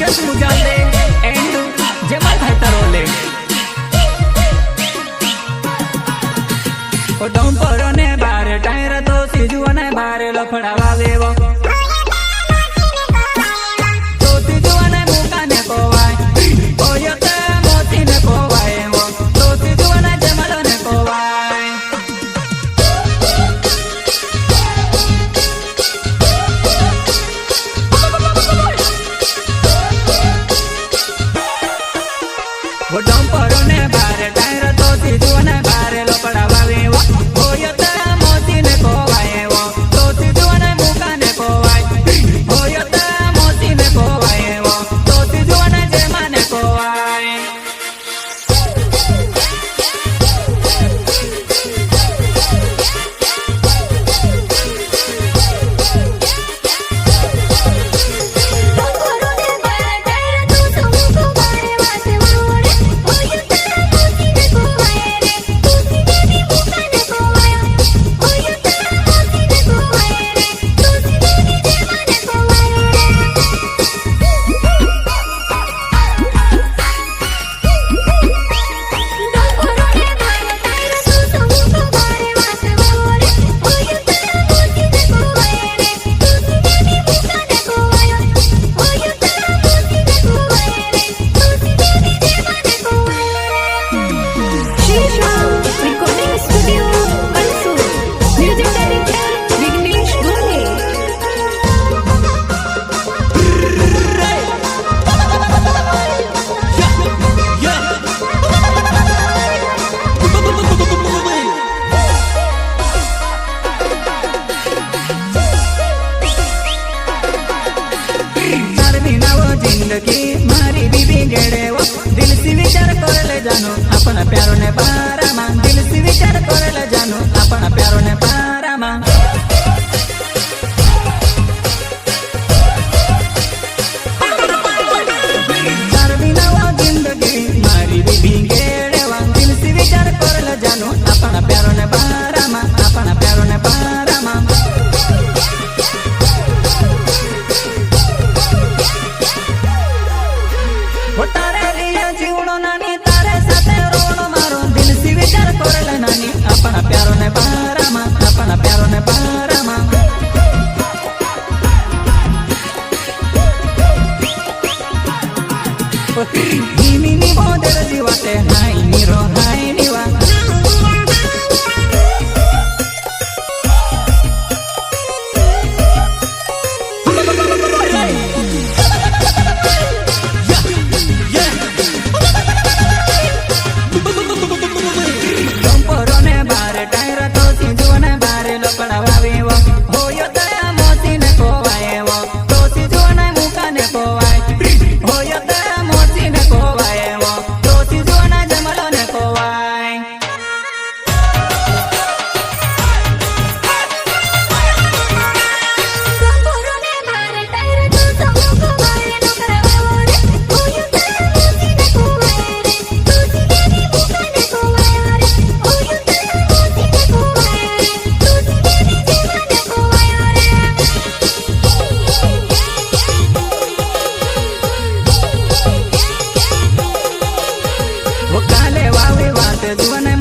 राक्षस मुजाले एंड जेमा खाता रोले ओ डंपर ने बारे टायर तो सीजू ने बारे लफड़ावा देवो तो सीजू ने मुका ने कोवाय ओ यते मोती ने कोवाय तो सीजू ने जमलो ने कोवाय वो डंपर ने बारे टायर तो सीजू ने बारे लफड़ावा देवो ओ यते मोती ने कोवाय तो सीजू ने मुका ने कोवाय ओ यते मोती ने कोवाय तो सीजू ने जेमा ने कोवाय जिंदगी मारी बीबी गेड़े वो दिल से विचार कर ले जानो अपना प्यारो ने पारा मां दिल से विचार कर ले जानो अपना प्यारो ने पारा मां तार बिना वो जिंदगी मारी बीबी गेड़े वो दिल से विचार कर ले जानो अपना प्यारो ने पारा मां अपना प्यारो ने पारा मां वो तारे लिए जीवनो नानी तारे साथे रोनो मारो दिल से विचार करले नानी अपना प्यारो ने पारा मां अपना प्यारो ने पारा मां नी नी बोदेर जीवाते हाय नीरो हाय नीवा जुवन